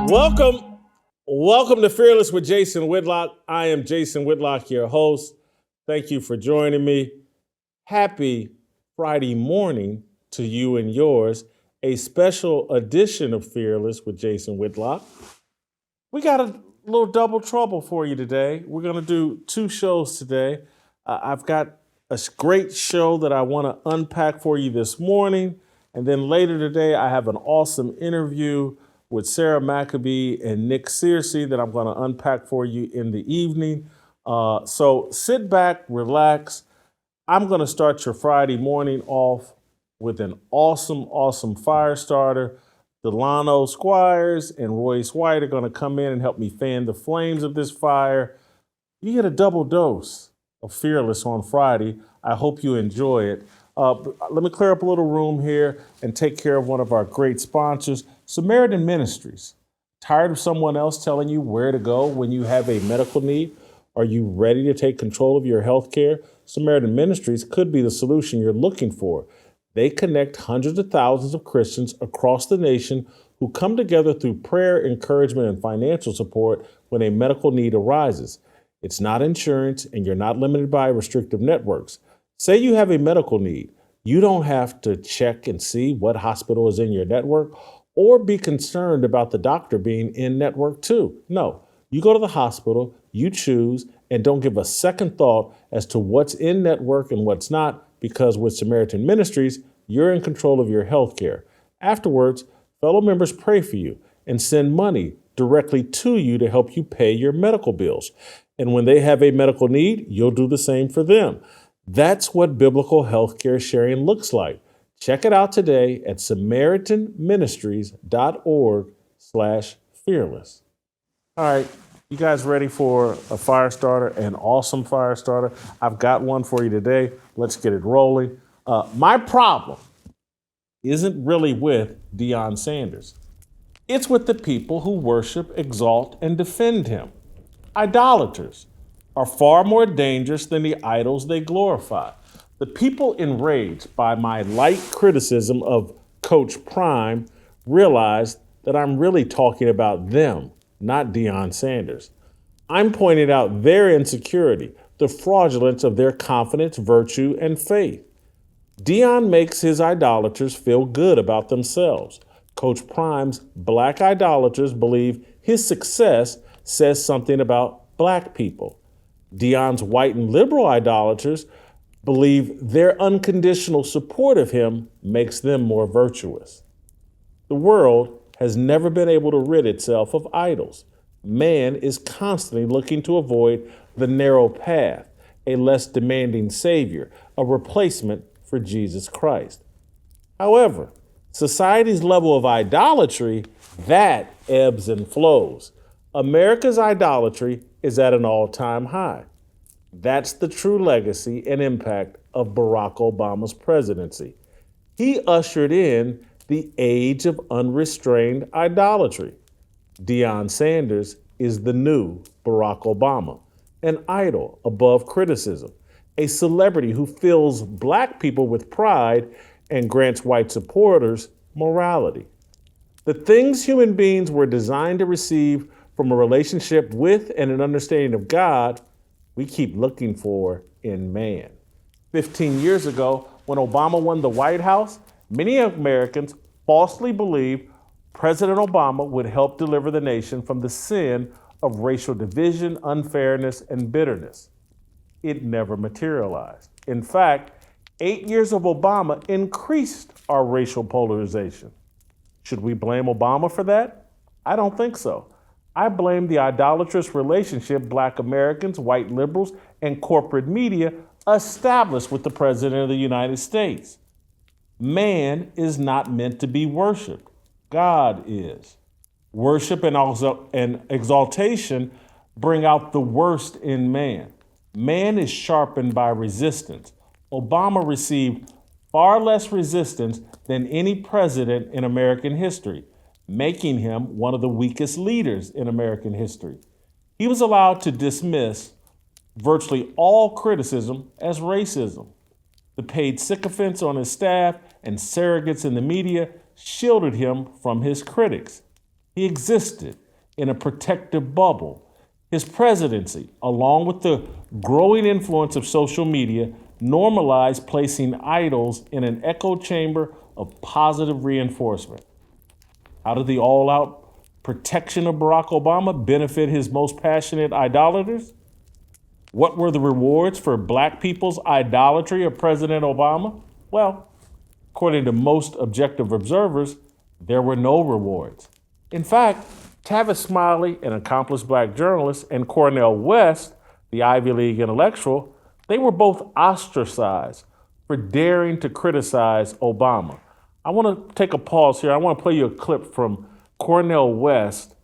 Welcome. Welcome to Fearless with Jason Whitlock. I am Jason Whitlock, your host. Thank you for joining me. Happy Friday morning to you and yours. A special edition of Fearless with Jason Whitlock. We got a little double trouble for you today. We're going to do two shows today. I've got a great show that I want to unpack for you this morning. And then later today, I have an awesome interview with Sarah Maccabee and Nick Searcy that I'm going to unpack for you in the evening. So sit back, relax. I'm going to start your Friday morning off with an awesome Firestarter. Delano Squires and Royce White are going to come in and help me fan the flames of this fire. You get a double dose of Fearless on Friday. I hope you enjoy it. Let me clear up a little room here and take care of one of our great sponsors, Samaritan Ministries. Tired of someone else telling you where to go when you have a medical need? Are you ready to take control of your health care? Samaritan Ministries could be the solution you're looking for. They connect hundreds of thousands of Christians across the nation who come together through prayer, encouragement, and financial support when a medical need arises. It's not insurance, and you're not limited by restrictive networks. Say you have a medical need. You don't have to check and see what hospital is in your network or be concerned about the doctor being in network too. No, you go to the hospital, you choose, and don't give a second thought as to what's in network and what's not, because with Samaritan Ministries, you're in control of your health care. Afterwards, fellow members pray for you and send money directly to you to help you pay your medical bills. And when they have a medical need, you'll do the same for them. That's what biblical healthcare sharing looks like. Check it out today at samaritanministries.org/fearless. All right, you guys ready for a fire starter, an awesome fire starter? I've got one for you today. Let's get it rolling. My problem isn't really with Deion Sanders. It's with the people who worship, exalt, and defend him. Idolaters are far more dangerous than the idols they glorify. The people enraged by my light criticism of Coach Prime realized that I'm really talking about them, not Deion Sanders. I'm pointing out their insecurity, the fraudulence of their confidence, virtue, and faith. Deion makes his idolaters feel good about themselves. Coach Prime's black idolaters believe his success says something about black people. Deion's white and liberal idolaters believe their unconditional support of him makes them more virtuous. The world has never been able to rid itself of idols. Man is constantly looking to avoid the narrow path, a less demanding savior, a replacement for Jesus Christ. However, society's level of idolatry, that ebbs and flows. America's idolatry is at an all-time high. That's the true legacy and impact of Barack Obama's presidency. He ushered in the age of unrestrained idolatry. Deion Sanders is the new Barack Obama, an idol above criticism, a celebrity who fills black people with pride and grants white supporters morality. The things human beings were designed to receive from a relationship with and an understanding of God, we keep looking for in man. 15 years ago, when Obama won the White House, many Americans falsely believed President Obama would help deliver the nation from the sin of racial division, unfairness, and bitterness. It never materialized. In fact, 8 years of Obama increased our racial polarization. Should we blame Obama for that? I don't think so. I blame the idolatrous relationship black Americans, white liberals, and corporate media established with the President of the United States. Man is not meant to be worshiped. God is. Worship and exaltation bring out the worst in man. Man is sharpened by resistance. Obama received far less resistance than any president in American history, making him one of the weakest leaders in American history. He was allowed to dismiss virtually all criticism as racism. The paid sycophants on his staff and surrogates in the media shielded him from his critics. He existed in a protective bubble. His presidency, along with the growing influence of social media, normalized placing idols in an echo chamber of positive reinforcement. How did the all-out protection of Barack Obama benefit his most passionate idolaters? What were the rewards for black people's idolatry of President Obama? Well, according to most objective observers, there were no rewards. In fact, Tavis Smiley, an accomplished black journalist, and Cornel West, the Ivy League intellectual, they were both ostracized for daring to criticize Obama. I want to take a pause here. I want to play you a clip from Cornel West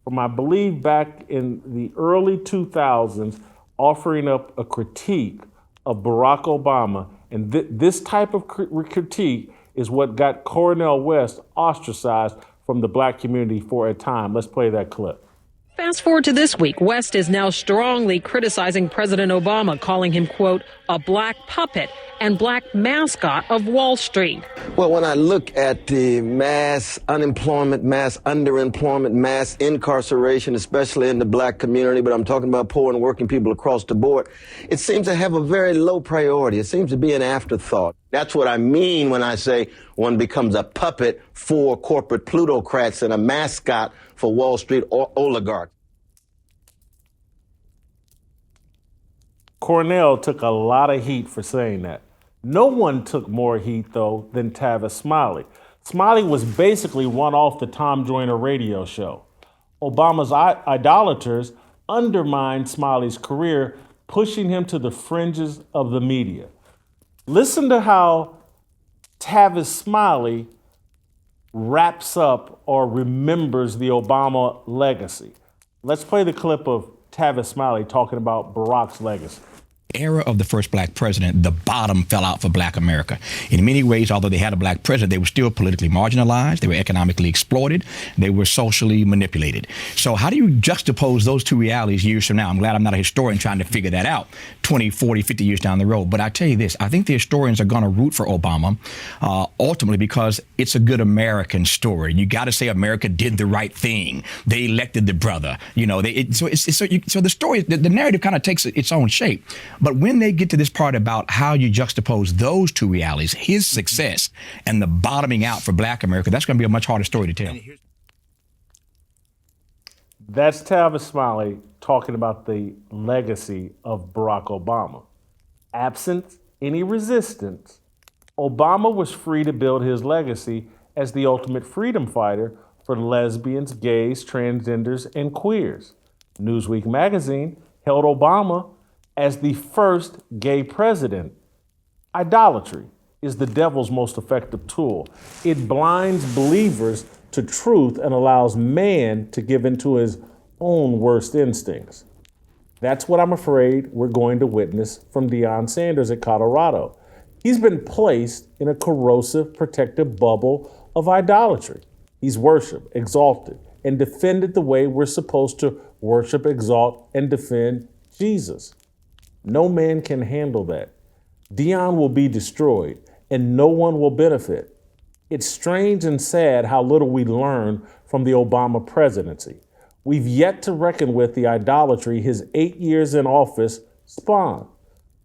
from, I believe, back in the early 2000s, offering up a critique of Barack Obama. And this type of critique is what got Cornel West ostracized from the black community for a time. Let's play that clip. Fast forward to this week, West is now strongly criticizing President Obama, calling him, quote, a black puppet and black mascot of Wall Street. Well, when I look at the mass unemployment, mass underemployment, mass incarceration, especially in the black community, but I'm talking about poor and working people across the board, it seems to have a very low priority. It seems to be an afterthought. That's what I mean when I say one becomes a puppet for corporate plutocrats and a mascot for Wall Street oligarchs. Cornel took a lot of heat for saying that. No one took more heat, though, than Tavis Smiley. Smiley was basically one off the Tom Joyner radio show. Obama's idolaters undermined Smiley's career, pushing him to the fringes of the media. Listen to how Tavis Smiley wraps up or remembers the Obama legacy. Let's play the clip of Tavis Smiley talking about Barack's legacy. Era of the first black president, the bottom fell out for black America. In many ways, although they had a black president, they were still politically marginalized. They were economically exploited. They were socially manipulated. So how do you juxtapose those two realities years from now? I'm glad I'm not a historian trying to figure that out 20, 40, 50 years down the road. But I tell you this, I think the historians are going to root for Obama ultimately because it's a good American story. You got to say America did the right thing. They elected the brother. You know, so the story, the narrative kind of takes its own shape. But when they get to this part about how you juxtapose those two realities, his success and the bottoming out for black America, that's going to be a much harder story to tell. That's Tavis Smiley talking about the legacy of Barack Obama. Absent any resistance, Obama was free to build his legacy as the ultimate freedom fighter for lesbians, gays, transgenders, and queers. Newsweek magazine held Obama as the first gay president. Idolatry is the devil's most effective tool. It blinds believers to truth and allows man to give into his own worst instincts. That's what I'm afraid we're going to witness from Deion Sanders at Colorado. He's been placed in a corrosive, protective bubble of idolatry. He's worshiped, exalted, and defended the way we're supposed to worship, exalt, and defend Jesus. No man can handle that. Deion will be destroyed, and no one will benefit. It's strange and sad how little we learn from the Obama presidency. We've yet to reckon with the idolatry his 8 years in office spawned.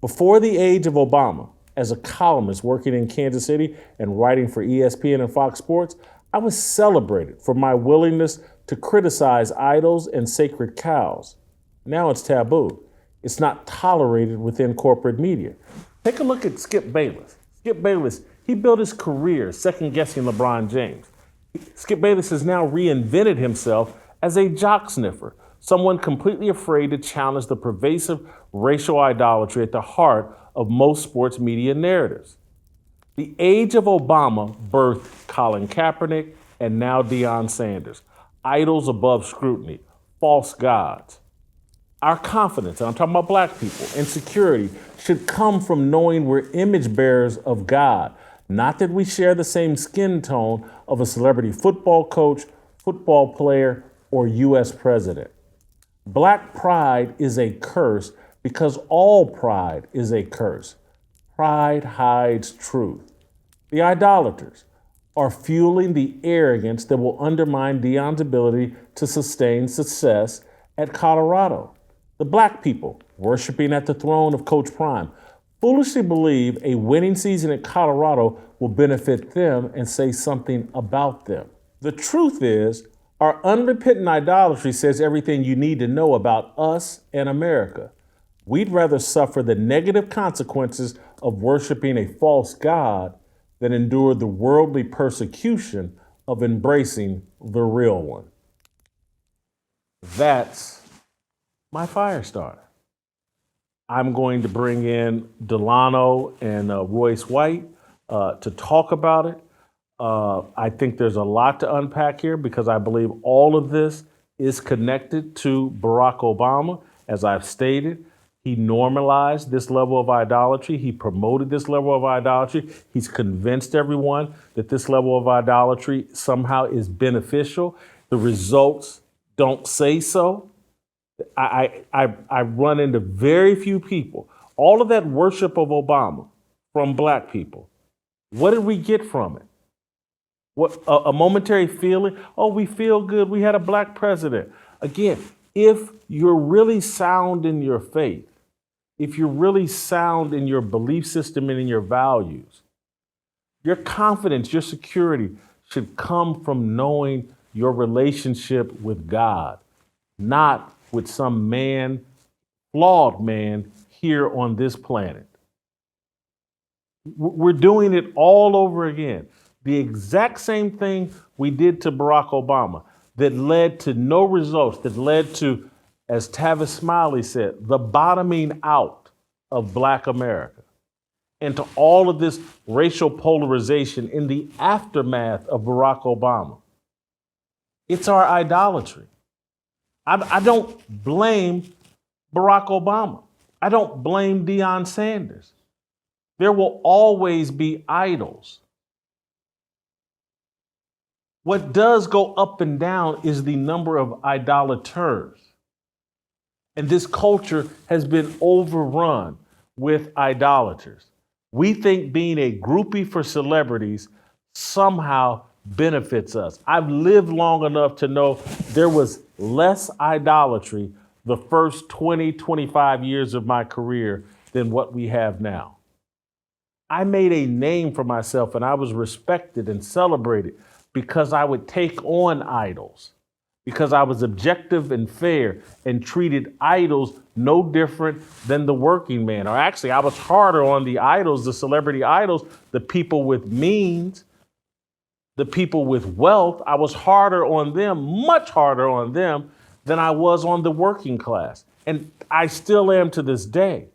Before the age of Obama, as a columnist working in Kansas City and writing for ESPN and Fox Sports, I was celebrated for my willingness to criticize idols and sacred cows. Now it's taboo. It's not tolerated within corporate media. Take a look at Skip Bayless. Skip Bayless, he built his career second-guessing LeBron James. Skip Bayless has now reinvented himself as a jock sniffer, someone completely afraid to challenge the pervasive racial idolatry at the heart of most sports media narratives. The age of Obama birthed Colin Kaepernick and now Deion Sanders, idols above scrutiny, false gods. Our confidence, and I'm talking about black people, insecurity, should come from knowing we're image bearers of God, not that we share the same skin tone of a celebrity football coach, football player, or U.S. president. Black pride is a curse because all pride is a curse. Pride hides truth. The idolaters, are fueling the arrogance that will undermine Deion's ability to sustain success at Colorado. The black people, worshiping at the throne of Coach Prime, foolishly believe a winning season at Colorado will benefit them and say something about them. The truth is, our unrepentant idolatry says everything you need to know about us and America. We'd rather suffer the negative consequences of worshiping a false God than endure the worldly persecution of embracing the real one. That's my Firestarter. I'm going to bring in Delano and Royce White to talk about it. I think there's a lot to unpack here because I believe all of this is connected to Barack Obama. As I've stated, he normalized this level of idolatry. He promoted this level of idolatry. He's convinced everyone that this level of idolatry somehow is beneficial. The results don't say so. I run into very few people. All of that worship of Obama from black people, what did we get from it? What a momentary feeling? Oh, we feel good. We had a black president. Again, if you're really sound in your faith, if you're really sound in your belief system and in your values, your confidence, your security should come from knowing your relationship with God, not with some man, flawed man here on this planet. We're doing it all over again. The exact same thing we did to Barack Obama that led to no results, that led to, as Tavis Smiley said, the bottoming out of Black America, and to all of this racial polarization in the aftermath of Barack Obama. It's our idolatry. I don't blame Barack Obama. I don't blame Deion Sanders. There will always be idols. What does go up and down is the number of idolaters. And this culture has been overrun with idolaters. We think being a groupie for celebrities somehow benefits us. I've lived long enough to know there was less idolatry the first 20, 25 years of my career than what we have now. I made a name for myself and I was respected and celebrated because I would take on idols, because I was objective and fair and treated idols no different than the working man. Or actually, I was harder on the idols, the celebrity idols, the people with means, the people with wealth. I was harder on them, much harder on them than I was on the working class. And I still am to this day.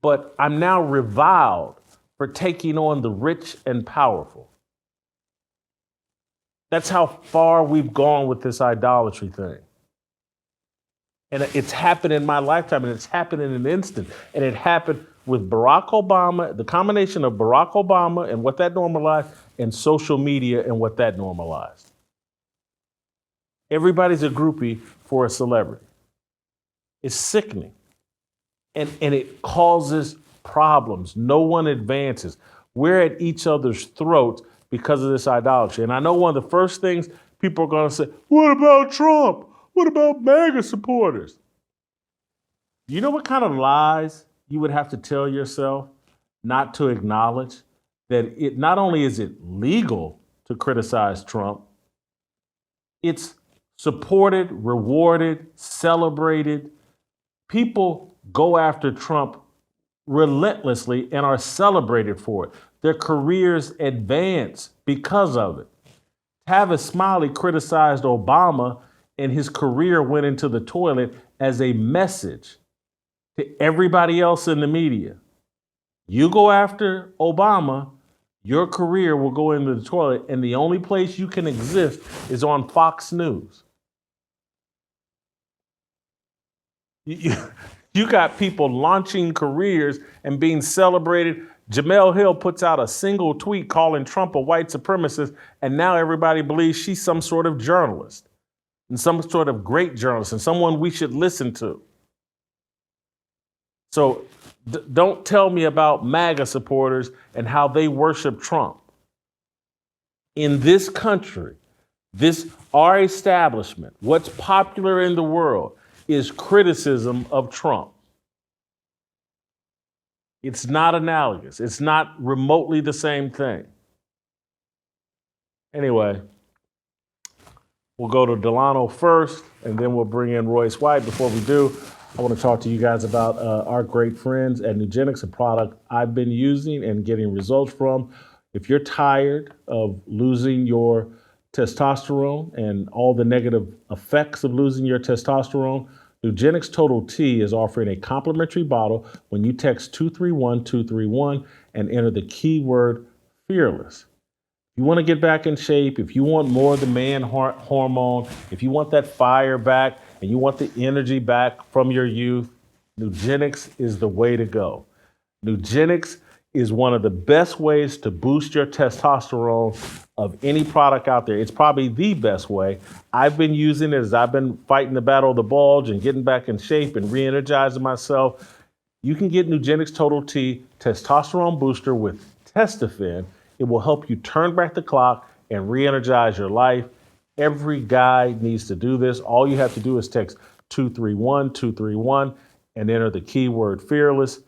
But I'm now reviled for taking on the rich and powerful. That's how far we've gone with this idolatry thing. And it's happened in my lifetime, and it's happened in an instant. And it happened with Barack Obama, the combination of Barack Obama and what that normalized, and social media and what that normalized. Everybody's a groupie for a celebrity. It's sickening. And it causes problems. No one advances. We're at each other's throats because of this idolatry. And I know one of the first things people are going to say, what about Trump? What about MAGA supporters? You know what kind of lies you would have to tell yourself not to acknowledge that it not only is it legal to criticize Trump, it's supported, rewarded, celebrated. People go after Trump relentlessly and are celebrated for it. Their careers advance because of it. Tavis Smiley criticized Obama and his career went into the toilet as a message to everybody else in the media. You go after Obama, your career will go into the toilet, and the only place you can exist is on Fox News. You got people launching careers and being celebrated. Jemele Hill puts out a single tweet calling Trump a white supremacist, and now everybody believes she's some sort of journalist and some sort of great journalist and someone we should listen to. So don't tell me about MAGA supporters and how they worship Trump. in this country, our establishment, what's popular in the world is criticism of Trump. It's not analogous. It's not remotely the same thing. Anyway, we'll go to Delano first, and then we'll bring in Royce White. Before we do, I want to talk to you guys about our great friends at Nugenics, a product I've been using and getting results from. If you're tired of losing your testosterone and all the negative effects of losing your testosterone, Nugenics Total T is offering a complimentary bottle when you text 231231 and enter the keyword fearless. If you want to get back in shape, if you want more of the man hormone, if you want that fire back and you want the energy back from your youth, Nugenics is the way to go. Nugenics is one of the best ways to boost your testosterone of any product out there. It's probably the best way. I've been using it as I've been fighting the battle of the bulge and getting back in shape and re-energizing myself. You can get Nugenics Total T Testosterone Booster with Testofen. It will help you turn back the clock and re-energize your life. Every guy needs to do this. All you have to do is text 231231 and enter the keyword fearless.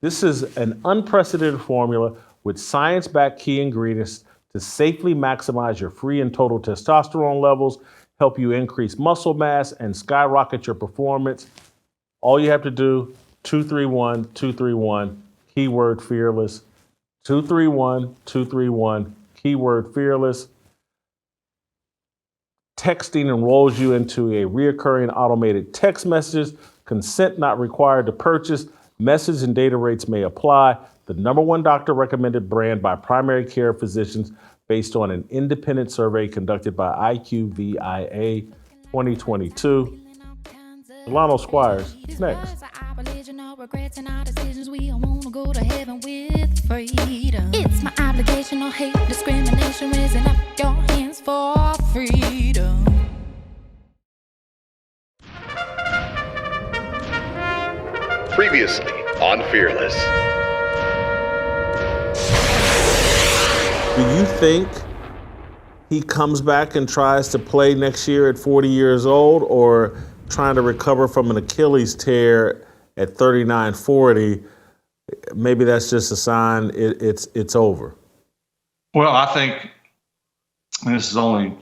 This is an unprecedented formula with science-backed key ingredients to safely maximize your free and total testosterone levels, help you increase muscle mass, and skyrocket your performance. All you have to do, 231231, keyword fearless. 231231, keyword fearless. Texting enrolls you into a reoccurring automated text messages. Consent not required to purchase. Message and data rates may apply. The #1 doctor recommended brand by primary care physicians based on an independent survey conducted by IQVIA 2022. Delano Squires, next. It's my obligation, no hate, discrimination, raising up your hands for freedom. Previously on Fearless. Do you think he comes back and tries to play next year at 40 years old, or trying to recover from an Achilles tear at 39, 40? Maybe that's just a sign it's over. Well, I think, and this is only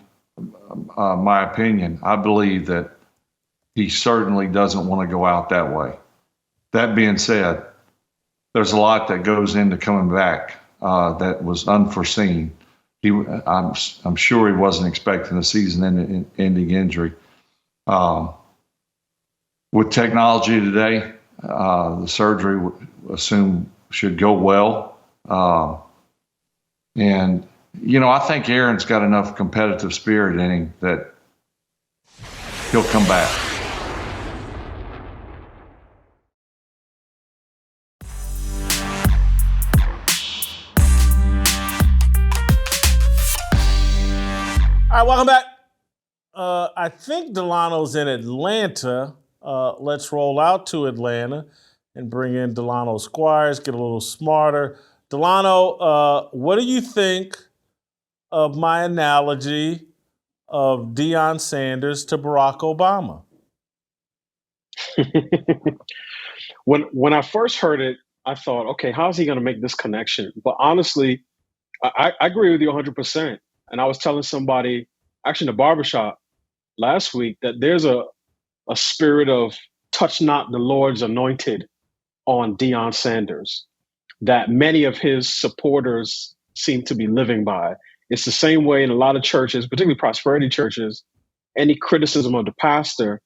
my opinion, I believe that he certainly doesn't want to go out that way. That being said, there's a lot that goes into coming back that was unforeseen. I'm sure he wasn't expecting a season-ending injury. With technology today, the surgery assume should go well. And, I think Aaron's got enough competitive spirit in him that he'll come back. All right, welcome back. I think Delano's in Atlanta. Let's roll out to Atlanta and bring in Delano Squires, get a little smarter. Delano, what do you think of my analogy of Deion Sanders to Barack Obama? When I first heard it, I thought, okay, how's he going to make this connection? But honestly, I agree with you 100%. And I was telling somebody, actually in the barbershop last week, that there's a spirit of touch not the Lord's anointed on Deion Sanders that many of his supporters seem to be living by. It's the same way in a lot of churches, particularly prosperity churches. Any criticism of the pastor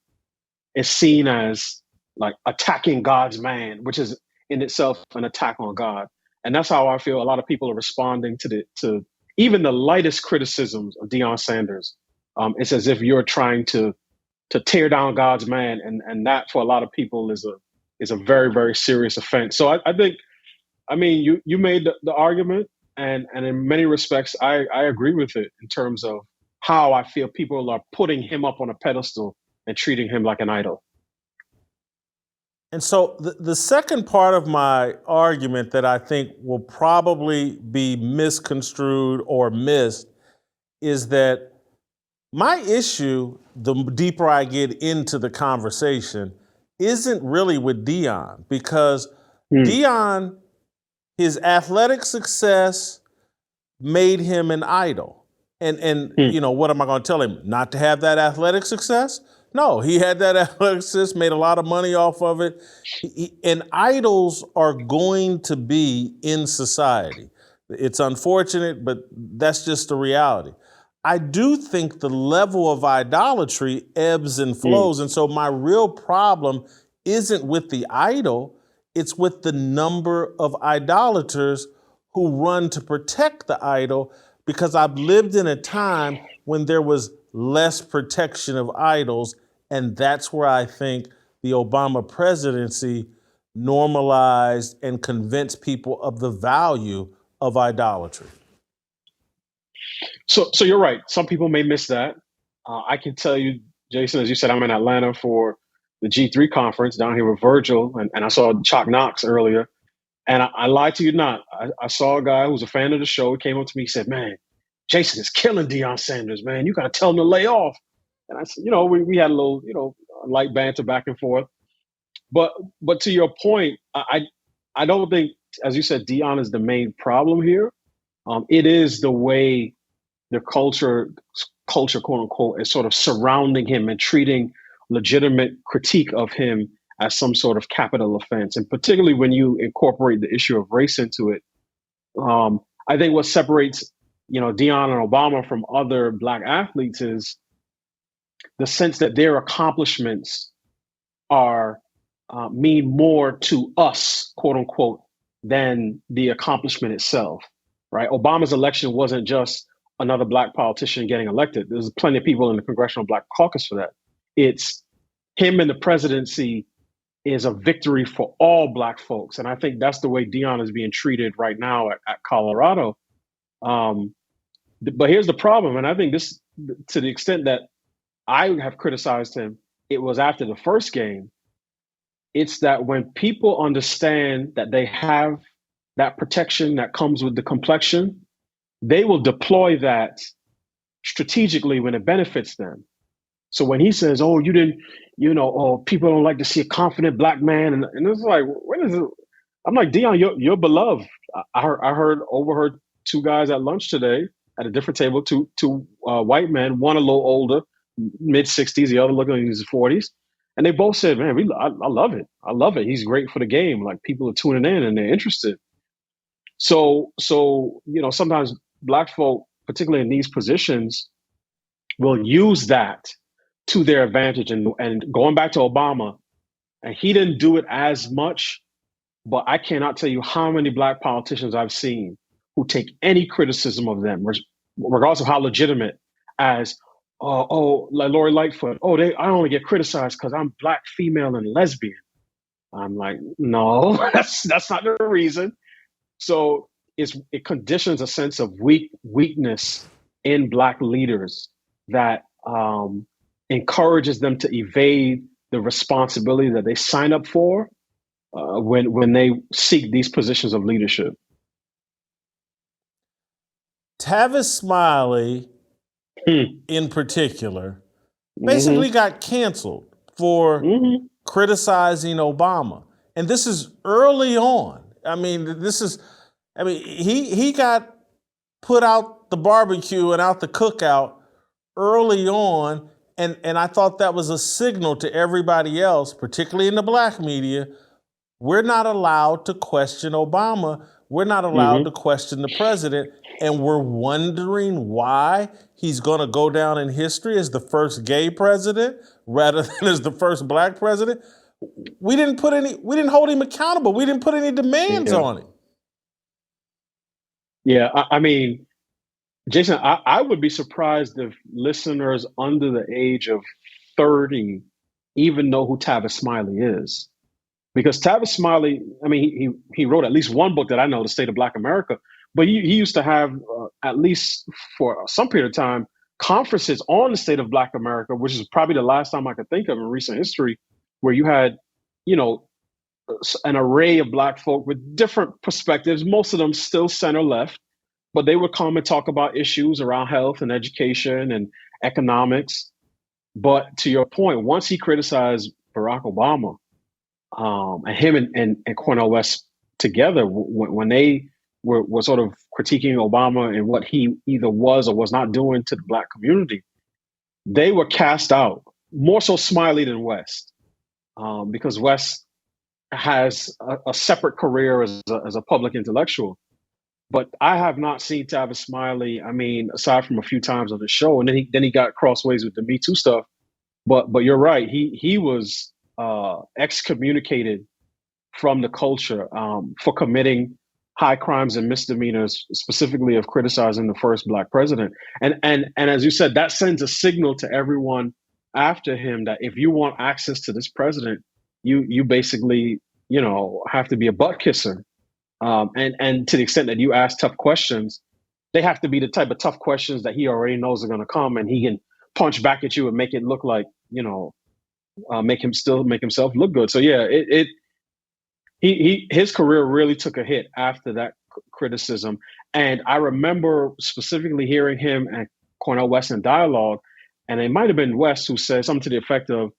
is seen as like attacking God's man, which is in itself an attack on God. And that's how I feel a lot of people are responding to even the lightest criticisms of Deion Sanders. It's as if you're trying to tear down God's man, and that for a lot of people is a very, very serious offense. So I think, you made the argument, and in many respects, I agree with it in terms of how I feel people are putting him up on a pedestal and treating him like an idol. And so the second part of my argument that I think will probably be misconstrued or missed is that my issue, the deeper I get into the conversation, isn't really with Deion, because Deion, his athletic success made him an idol. And you know, what am I going to tell him? Not to have that athletic success? No, he had that athletic success, made a lot of money off of it. And idols are going to be in society. It's unfortunate, but that's just the reality. I do think the level of idolatry ebbs and flows. And so my real problem isn't with the idol, it's with the number of idolaters who run to protect the idol, because I've lived in a time when there was less protection of idols, and that's where I think the Obama presidency normalized and convinced people of the value of idolatry. So you're right. Some people may miss that. I can tell you, Jason, as you said, I'm in Atlanta for the G3 conference down here with Virgil, and I saw Chalk Knox earlier. And I lied to you not. I saw a guy who was a fan of the show. He came up to me, he said, "Man, Jason is killing Deion Sanders, man. You got to tell him to lay off." And I said, we had a little, light banter back and forth. But to your point, I don't think, as you said, Deion is the main problem here. It is the way the culture, quote unquote, is sort of surrounding him and treating legitimate critique of him as some sort of capital offense. And particularly when you incorporate the issue of race into it, I think what separates, Deion and Obama from other Black athletes is the sense that their accomplishments are mean more to us, quote unquote, than the accomplishment itself, right? Obama's election wasn't just another Black politician getting elected. There's plenty of people in the Congressional Black Caucus for that. It's him in the presidency is a victory for all Black folks. And I think that's the way Deion is being treated right now at Colorado. But here's the problem. And I think this, to the extent that I have criticized him, it was after the first game. It's that when people understand that they have that protection that comes with the complexion, they will deploy that strategically when it benefits them. So when he says, "Oh, you didn't, people don't like to see a confident Black man," and it's like, what is it? I'm like, Deion, you're beloved. I overheard two guys at lunch today at a different table, two white men, one a little older, mid-60s, the other looking in his 40s. And they both said, "Man, I love it. I love it. He's great for the game. Like, people are tuning in and they're interested." So sometimes Black folk, particularly in these positions, will use that to their advantage. And going back to Obama, and he didn't do it as much, but I cannot tell you how many Black politicians I've seen who take any criticism of them, regardless of how legitimate, as like Lori Lightfoot, I only get criticized because I'm Black, female, and lesbian. I'm like, no, that's not the reason. So it conditions a sense of weakness in Black leaders that encourages them to evade the responsibility that they sign up for when they seek these positions of leadership. Tavis Smiley, in particular, basically got canceled for criticizing Obama. And this is early on. I mean, he got put out the barbecue and out the cookout early on. And I thought that was a signal to everybody else, particularly in the Black media. We're not allowed to question Obama. We're not allowed to question the president. And we're wondering why he's going to go down in history as the first gay president rather than as the first Black president. We didn't hold him accountable. We didn't put any demands on him. Yeah, I mean, Jason, I would be surprised if listeners under the age of 30 even know who Tavis Smiley is. Because Tavis Smiley, I mean, he wrote at least one book that I know, The State of Black America, but he used to have, at least for some period of time, conferences on the state of Black America, which is probably the last time I could think of in recent history, where you had, an array of Black folk with different perspectives, most of them still center left, but they would come and talk about issues around health and education and economics. But to your point, once he criticized Barack Obama, and him and Cornel West together, when they were sort of critiquing Obama and what he either was or was not doing to the Black community, they were cast out, more so Smiley than West, because West has a separate career as a public intellectual. But I have not seen Tavis Smiley, I mean, aside from a few times on the show, and then he got crossways with the Me Too stuff. But you're right, he was excommunicated from the culture for committing high crimes and misdemeanors, specifically of criticizing the first Black president. And as you said, that sends a signal to everyone after him that if you want access to this president, you basically, have to be a butt kisser. And to the extent that you ask tough questions, they have to be the type of tough questions that he already knows are going to come, and he can punch back at you and make it look like, make himself look good. So yeah, his career really took a hit after that criticism. And I remember specifically hearing him and Cornel West in dialogue, and it might have been West who said something to the effect of,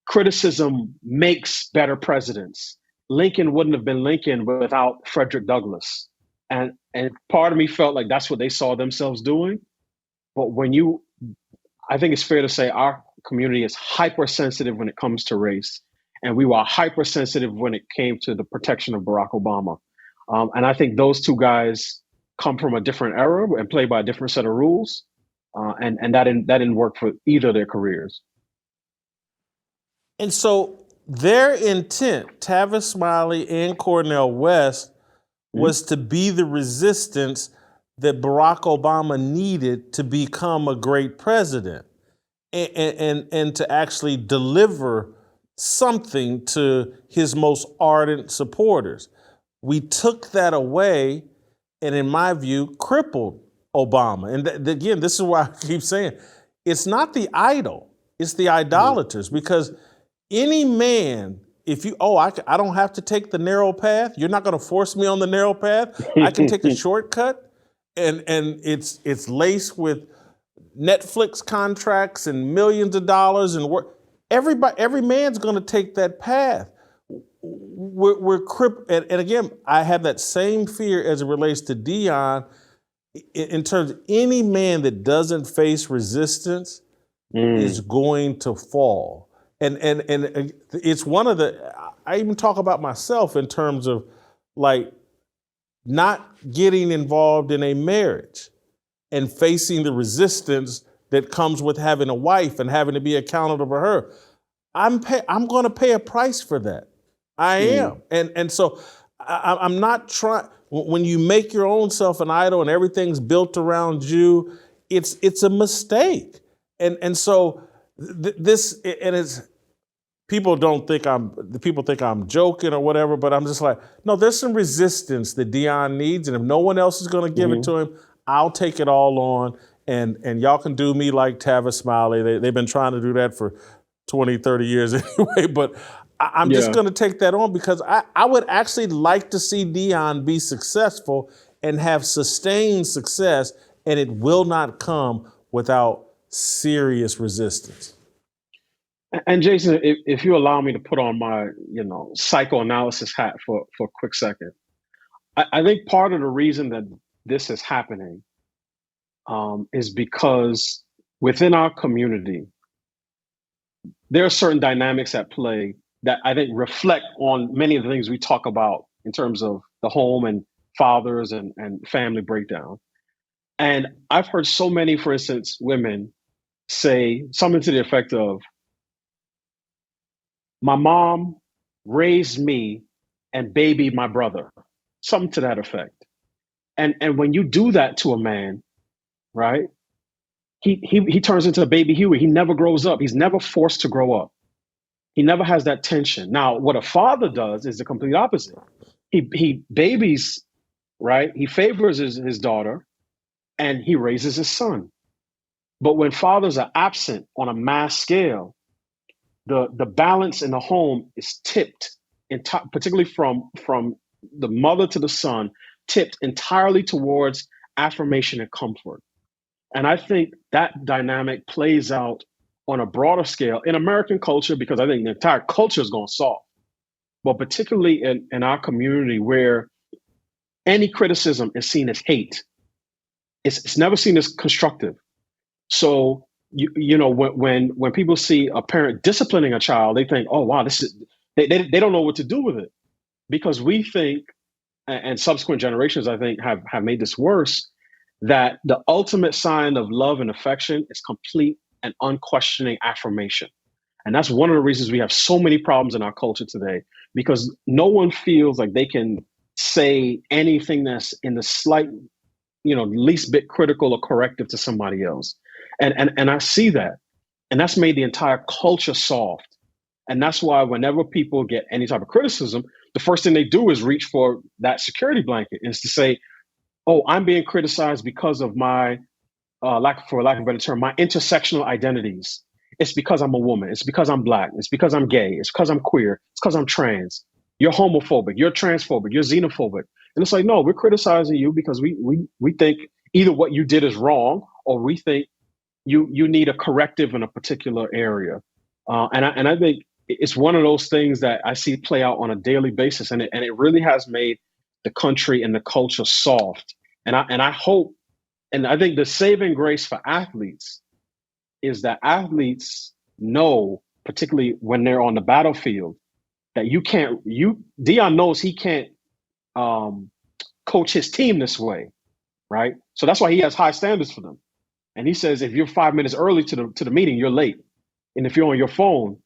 criticism makes better presidents. Lincoln wouldn't have been Lincoln without Frederick Douglass. And part of me felt like that's what they saw themselves doing. But I think it's fair to say our community is hypersensitive when it comes to race. And we were hypersensitive when it came to the protection of Barack Obama. And I think those two guys come from a different era and play by a different set of rules. And that didn't work for either of their careers. And so their intent, Tavis Smiley and Cornel West, was to be the resistance that Barack Obama needed to become a great president and to actually deliver something to his most ardent supporters. We took that away and, in my view, crippled Obama. And again, this is why I keep saying it's not the idol, it's the idolaters, because any man, if you, I don't have to take the narrow path. You're not going to force me on the narrow path. I can take a shortcut, and it's laced with Netflix contracts and millions of dollars and work. Every man's going to take that path. We're crippled, and again, I have that same fear as it relates to Deion. In terms of any man that doesn't face resistance is going to fall. And it's one of I even talk about myself in terms of like not getting involved in a marriage and facing the resistance that comes with having a wife and having to be accountable for her. I'm going to pay a price for that. I am. And so I'm not trying, when you make your own self an idol and everything's built around you, it's a mistake. And so people think I'm joking or whatever, but I'm just like, no, there's some resistance that Deion needs, and if no one else is going to give it to him, I'll take it all on, and y'all can do me like Tavis Smiley. They've been trying to do that for 20, 30 years anyway, but I'm just going to take that on because I would actually like to see Deion be successful and have sustained success, and it will not come without serious resistance. And Jason, if you allow me to put on my, psychoanalysis hat for a quick second, I think part of the reason that this is happening is because within our community, there are certain dynamics at play that I think reflect on many of the things we talk about in terms of the home and fathers and family breakdown. And I've heard so many, for instance, women say something to the effect of, my mom raised me and babied my brother, something to that effect. And when you do that to a man, right, he turns into a baby Huey. He never grows up. He's never forced to grow up. He never has that tension. Now, what a father does is the complete opposite. He babies, right? He favors his daughter, and he raises his son. But when fathers are absent on a mass scale, the balance in the home is tipped, particularly from the mother to the son, tipped entirely towards affirmation and comfort. And I think that dynamic plays out on a broader scale in American culture, because I think the entire culture is going soft, but particularly in our community where any criticism is seen as hate. It's never seen as constructive. So you know when people see a parent disciplining a child, they think, oh wow, this is they don't know what to do with it, because we think, and subsequent generations I think have made this worse, that the ultimate sign of love and affection is complete and unquestioning affirmation. And that's one of the reasons we have so many problems in our culture today, because no one feels like they can say anything that's in the slight, least bit critical or corrective to somebody else. And I see that. And that's made the entire culture soft. And that's why whenever people get any type of criticism, the first thing they do is reach for that security blanket, is to say, oh, I'm being criticized because of my, for lack of a better term, my intersectional identities. It's because I'm a woman. It's because I'm Black. It's because I'm gay. It's because I'm queer. It's because I'm trans. You're homophobic. You're transphobic. You're xenophobic. And it's like, no, we're criticizing you because we think either what you did is wrong, or we think you need a corrective in a particular area. And I think it's one of those things that I see play out on a daily basis, and it really has made the country and the culture soft. And I hope, and I think the saving grace for athletes is that athletes know, particularly when they're on the battlefield, that Deion knows he can't coach his team this way, right? So that's why he has high standards for them. And he says, if you're 5 minutes early to the meeting, you're late. And if you're on your phone,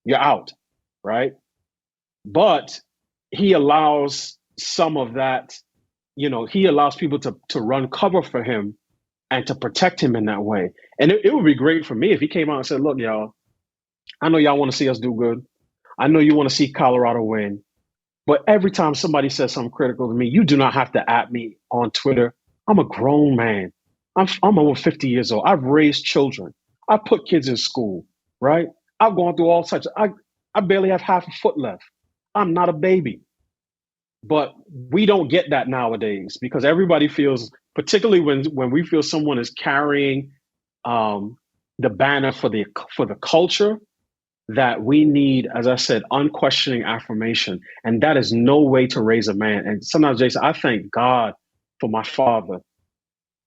you're out, right? But he allows some of that, he allows people to run cover for him and to protect him in that way. And it would be great for me if he came out and said, look, y'all, I know y'all want to see us do good. I know you want to see Colorado win. But every time somebody says something critical to me, you do not have to at me on Twitter. I'm a grown man. I'm over 50 years old. I've raised children. I've put kids in school, right? I've gone through all such. I barely have half a foot left. I'm not a baby. But we don't get that nowadays, because everybody feels, particularly when we feel someone is carrying the banner for the culture, that we need, as I said, unquestioning affirmation. And that is no way to raise a man. And sometimes, Jason, I thank God for my father,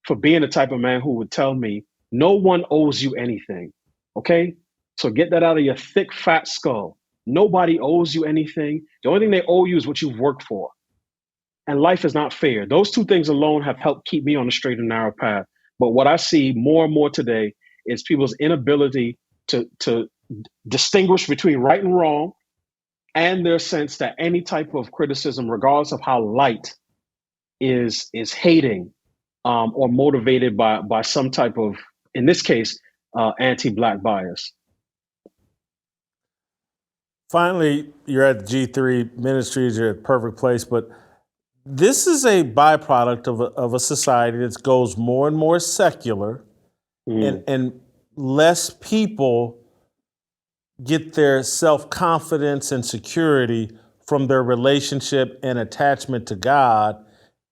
for being the type of man who would tell me, no one owes you anything. Okay? So get that out of your thick, fat skull. Nobody owes you anything. The only thing they owe you is what you've worked for. And life is not fair. Those two things alone have helped keep me on the straight and narrow path. But what I see more and more today is people's inability to distinguish between right and wrong, and their sense that any type of criticism, regardless of how light, is hating or motivated by some type of, in this case, anti-Black bias. Finally, you're at G3 Ministries, you're at Perfect Place, but this is a byproduct of a society that goes more and more secular, and less people get their self-confidence and security from their relationship and attachment to God,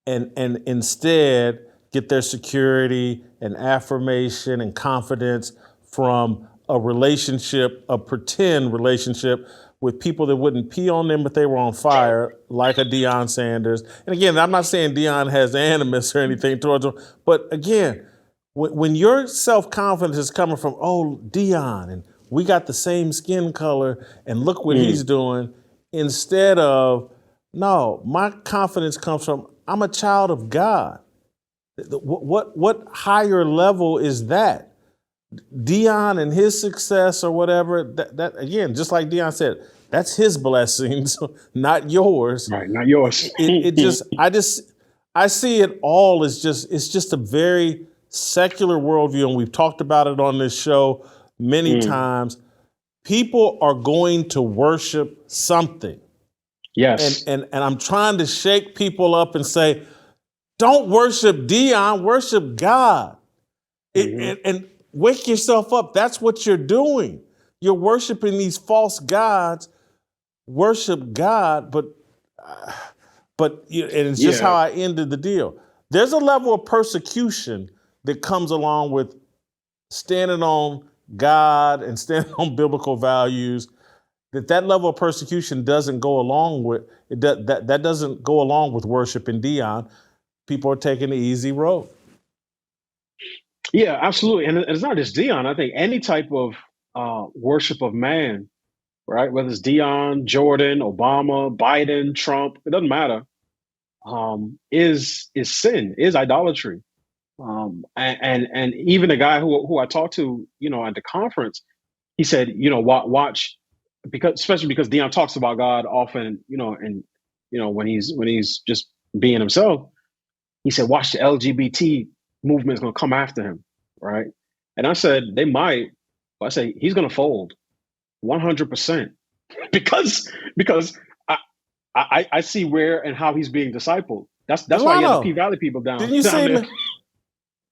and instead get their security and affirmation and confidence from a relationship, a pretend relationship with people that wouldn't pee on them but they were on fire, like a Deion Sanders. And again, I'm not saying Deion has animus or anything towards him, but again, when your self-confidence is coming from, oh, Deion, and we got the same skin color, and look what he's doing, instead of, no, my confidence comes from, I'm a child of God. What higher level is that? Deion and his success or whatever, that again, just like Deion said, that's his blessings, not yours. Right, not yours. I see it all as it's just a very secular worldview, and we've talked about it on this show many times. People are going to worship something. Yes. And I'm trying to shake people up and say, don't worship Deion, worship God. And wake yourself up. That's what you're doing. You're worshiping these false gods. Worship God, but and it's just how I ended the deal. There's a level of persecution that comes along with standing on God and standing on biblical values. That level of persecution doesn't go along with it. That doesn't go along with worshiping Deion. People are taking the easy road. Yeah, absolutely. And it's not just Deion. I think any type of worship of man, right? Whether it's Deion, Jordan, Obama, Biden, Trump, it doesn't matter. Is sin, is idolatry. And even the guy who I talked to, at the conference, he said, watch, especially because Deion talks about God often, and when he's just being himself. He said, watch, the LGBT movement is going to come after him, right? And I said, they might, but I say he's going to fold 100% because I see where and how he's being discipled. That's why he had the P Valley people down. Didn't you see him?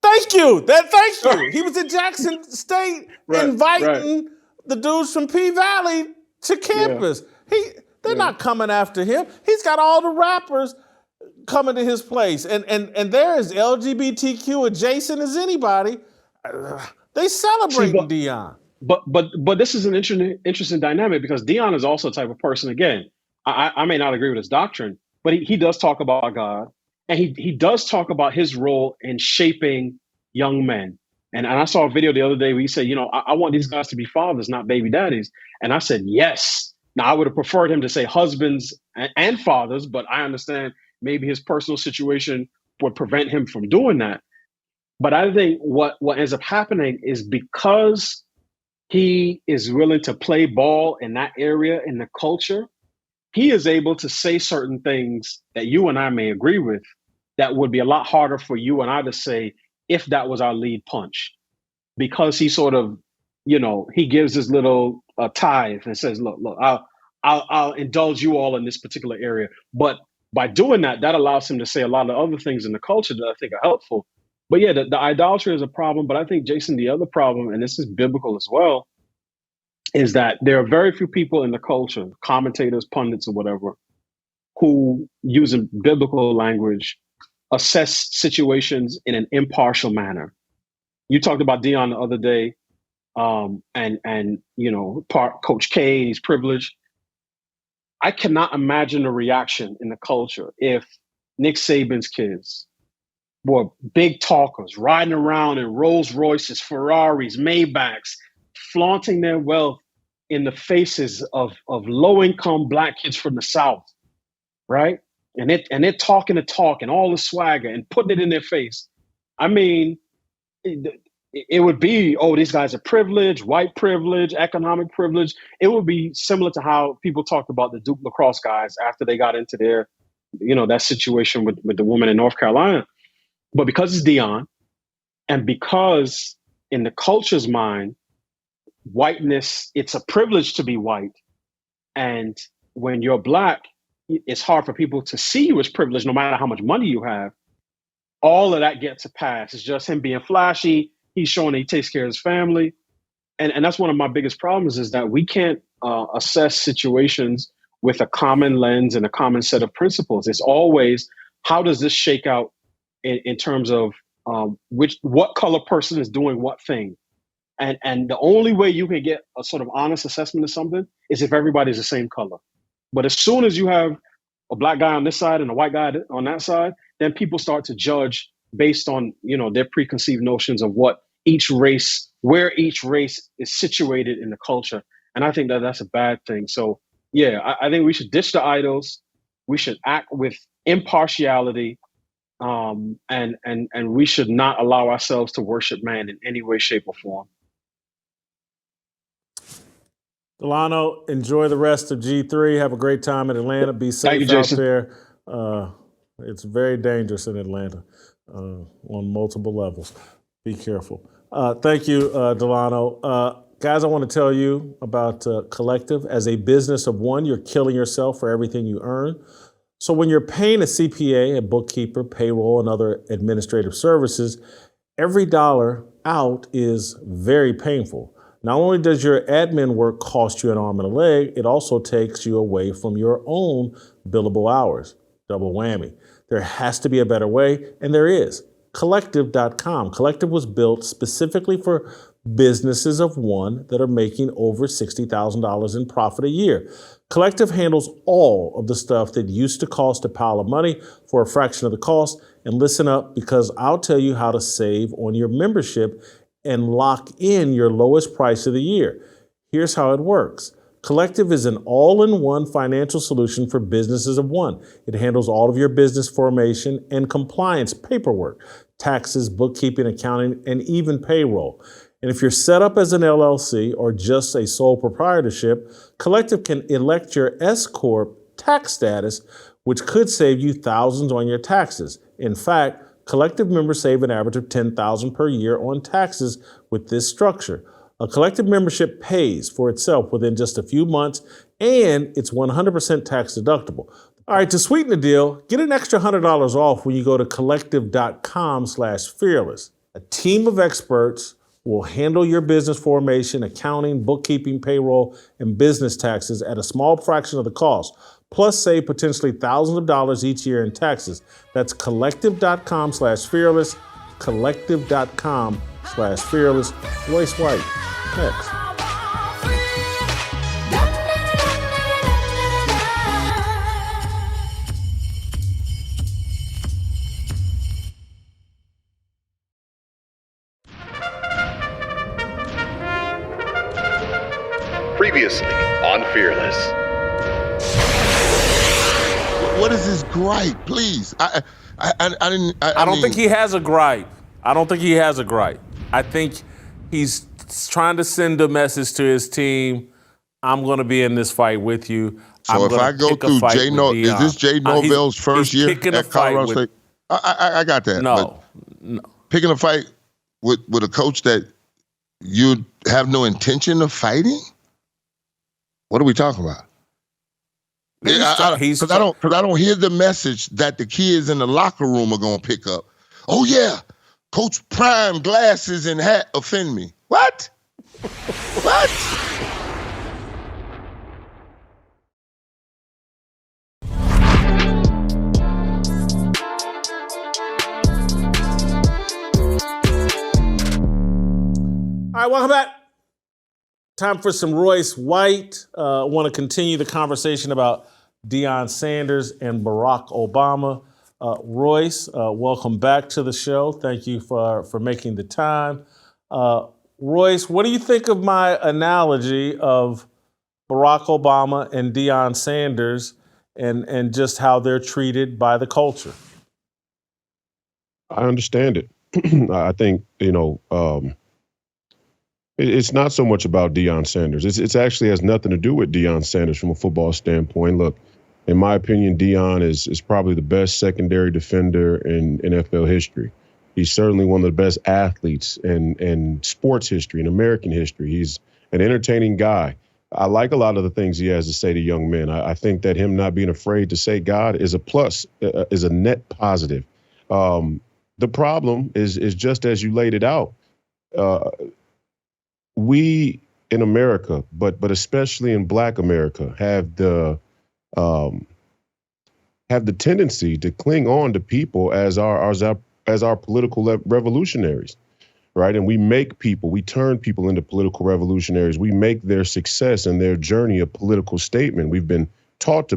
Thank you. Thank you. He was in Jackson State inviting the dudes from P Valley to campus. They're not coming after him. He's got all the rappers coming to his place, and they're as LGBTQ adjacent as anybody. They celebrating Deion. But this is an interesting dynamic because Deion is also a type of person. Again, I may not agree with his doctrine, but he does talk about God, and he does talk about his role in shaping young men. And I saw a video the other day where he said, I want these guys to be fathers, not baby daddies. And I said, yes. Now, I would have preferred him to say husbands and fathers, but I understand maybe his personal situation would prevent him from doing that. But I think what ends up happening is because he is willing to play ball in that area in the culture, he is able to say certain things that you and I may agree with that would be a lot harder for you and I to say if that was our lead punch. Because he sort of, he gives his little tithe and says, look, I'll indulge you all in this particular area. But by doing that, that allows him to say a lot of other things in the culture that I think are helpful. But yeah, the idolatry is a problem. But I think, Jason, the other problem, and this is biblical as well, is that there are very few people in the culture, commentators, pundits, or whatever, who, using biblical language, assess situations in an impartial manner. You talked about Deion the other day, and Coach K, he's privileged. I cannot imagine the reaction in the culture if Nick Saban's kids were big talkers, riding around in Rolls Royces, Ferraris, Maybachs, flaunting their wealth in the faces of low-income Black kids from the South, right? And they're talking the talk and all the swagger and putting it in their face. I mean, it would be, these guys are privileged, white privilege, economic privilege. It would be similar to how people talked about the Duke lacrosse guys after they got into their, that situation with the woman in North Carolina. But because it's Deion, and because in the culture's mind, whiteness, it's a privilege to be white. And when you're Black, it's hard for people to see you as privileged no matter how much money you have. All of that gets a pass. It's just him being flashy. He's showing that he takes care of his family. And that's one of my biggest problems is that we can't assess situations with a common lens and a common set of principles. It's always, how does this shake out in terms of what color person is doing what thing? And the only way you can get a sort of honest assessment of something is if everybody's the same color. But as soon as you have a Black guy on this side and a white guy on that side, then people start to judge based on, their preconceived notions of where each race is situated in the culture. And I think that that's a bad thing. So yeah, I think we should ditch the idols. We should act with impartiality. And we should not allow ourselves to worship man in any way, shape, or form. Delano, enjoy the rest of G3. Have a great time in Atlanta. Be safe out there. It's very dangerous in Atlanta on multiple levels. Be careful. Thank you, Delano. Guys, I want to tell you about Collective. As a business of one, you're killing yourself for everything you earn. So when you're paying a CPA, a bookkeeper, payroll, and other administrative services, every dollar out is very painful. Not only does your admin work cost you an arm and a leg, it also takes you away from your own billable hours. Double whammy. There has to be a better way, and there is. Collective.com. Collective was built specifically for businesses of one that are making over $60,000 in profit a year. Collective handles all of the stuff that used to cost a pile of money for a fraction of the cost. And listen up, because I'll tell you how to save on your membership and lock in your lowest price of the year. Here's how it works. Collective is an all-in-one financial solution for businesses of one. It handles all of your business formation and compliance paperwork, taxes, bookkeeping, accounting, and even payroll. And if you're set up as an LLC or just a sole proprietorship, Collective can elect your S-Corp tax status, which could save you thousands on your taxes. In fact, Collective members save an average of $10,000 per year on taxes with this structure. A Collective membership pays for itself within just a few months, and it's 100% tax deductible. All right, to sweeten the deal, get an extra $100 off when you go to collective.com/fearless. A team of experts will handle your business formation, accounting, bookkeeping, payroll, and business taxes at a small fraction of the cost, plus save potentially thousands of dollars each year in taxes. That's collective.com/fearless, collective.com/fearless. Royce White, next. Previously on Fearless. What is his gripe? Please, I don't think he has a gripe. I don't think he has a gripe. I think he's trying to send a message to his team. I'm going to be in this fight with you. So if I go through is this Jay Norvell's first year at Colorado State? I got that. No. Picking a fight with a coach that you have no intention of fighting? What are we talking about? Because I don't hear the message that the kids in the locker room are gonna pick up. Oh yeah, Coach Prime glasses and hat offend me. What? What? All right, welcome back. Time for some Royce White. I want to continue the conversation about Deion Sanders and Barack Obama. Royce, welcome back to the show. Thank you for making the time. Royce, what do you think of my analogy of Barack Obama and Deion Sanders and just how they're treated by the culture? I understand it. I think, it's not so much about Deion Sanders. It actually has nothing to do with Deion Sanders from a football standpoint. Look, in my opinion, Deion is probably the best secondary defender in NFL history. He's certainly one of the best athletes in sports history, in American history. He's an entertaining guy. I like a lot of the things he has to say to young men. I think that him not being afraid to say God is a plus, is a net positive. The problem is just as you laid it out. We in America, but especially in Black America, have the tendency to cling on to people as our political revolutionaries, right? And we turn people into political revolutionaries. We make their success and their journey a political statement. We've been taught to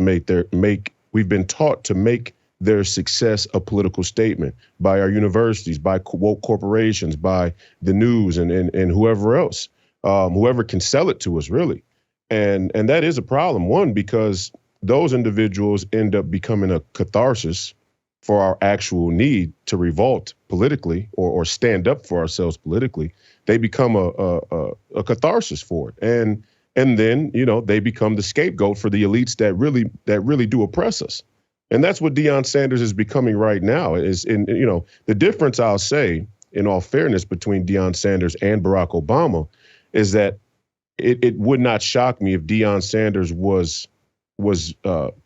make their success a political statement by our universities, by woke corporations, by the news and whoever else, whoever can sell it to us, really. And that is a problem. One, because those individuals end up becoming a catharsis for our actual need to revolt politically or stand up for ourselves politically. They become a catharsis for it. And then, they become the scapegoat for the elites that really do oppress us. And that's what Deion Sanders is becoming right now. The difference, I'll say, in all fairness, between Deion Sanders and Barack Obama is that it would not shock me if Deion Sanders was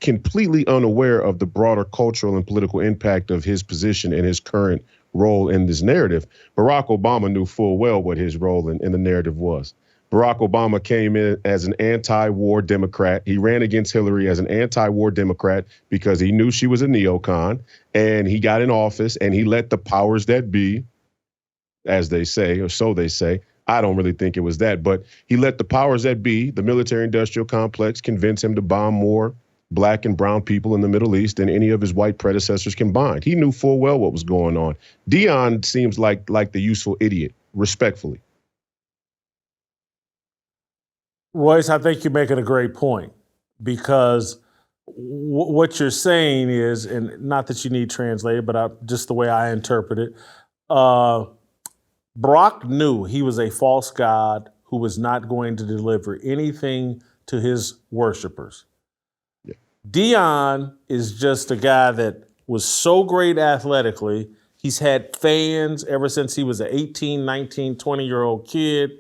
completely unaware of the broader cultural and political impact of his position and his current role in this narrative. Barack Obama knew full well what his role in the narrative was. Barack Obama came in as an anti-war Democrat. He ran against Hillary as an anti-war Democrat because he knew she was a neocon, and he got in office and he let the powers that be, as they say, or so they say. I don't really think it was that, but he let the powers that be, the military-industrial complex, convince him to bomb more black and brown people in the Middle East than any of his white predecessors combined. He knew full well what was going on. Deion seems like the useful idiot, respectfully. Royce, I think you're making a great point because what you're saying is, and not that you need translated, but just the way I interpret it, Barack knew he was a false god who was not going to deliver anything to his worshipers. Yeah. Deion is just a guy that was so great athletically. He's had fans ever since he was an 18, 19, 20-year-old kid.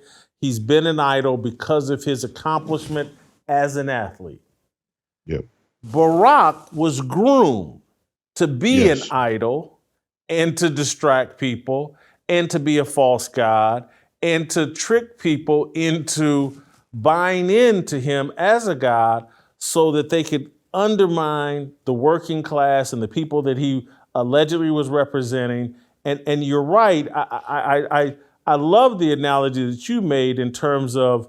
He's been an idol because of his accomplishment as an athlete. Yep. Barack was groomed to be Yes. an idol and to distract people and to be a false god and to trick people into buying into him as a god so that they could undermine the working class and the people that he allegedly was representing. And you're right. I love the analogy that you made in terms of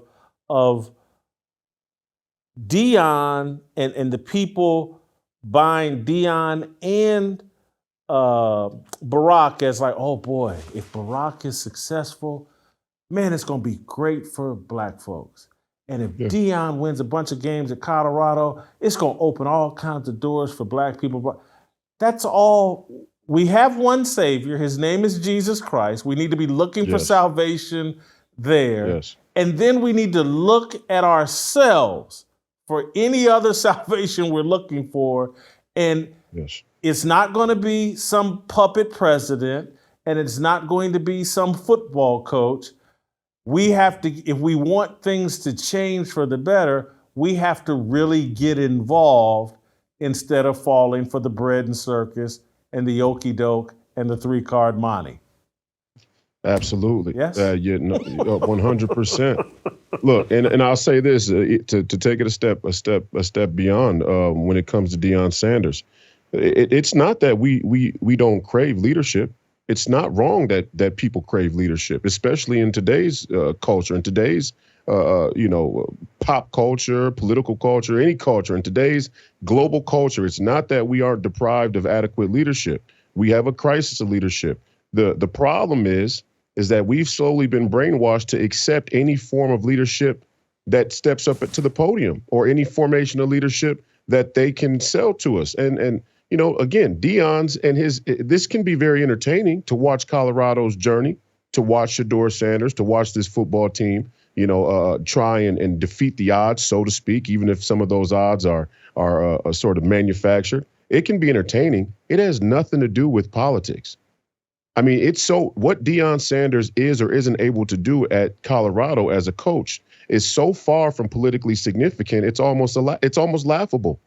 Deion and the people buying Deion and Barack as like, oh boy, if Barack is successful, man, it's going to be great for black folks. And if Deion wins a bunch of games at Colorado, it's going to open all kinds of doors for black people. That's all. We have one Savior. His name is Jesus Christ. We need to be looking for salvation there. Yes. And then we need to look at ourselves for any other salvation we're looking for. And it's not going to be some puppet president, and it's not going to be some football coach. We have to, if we want things to change for the better, we have to really get involved instead of falling for the bread and circus and the okey doke and the 3-card monte. Absolutely. Yes. 100%. Look, and I'll say this to take it a step beyond when it comes to Deion Sanders. It's not that we don't crave leadership. It's not wrong that people crave leadership, especially in today's culture, in today's pop culture, political culture, any culture, in today's global culture. It's not that we aren't deprived of adequate leadership. We have a crisis of leadership. The problem is that we've slowly been brainwashed to accept any form of leadership that steps up to the podium or any formation of leadership that they can sell to us. And again, Deion's and this can be very entertaining to watch Colorado's journey, to watch Jour Sanders, to watch this football team, try and defeat the odds, so to speak, even if some of those odds are sort of manufactured. It can be entertaining. It has nothing to do with politics. I mean, what Deion Sanders is or isn't able to do at Colorado as a coach is so far from politically significant. It's almost laughable.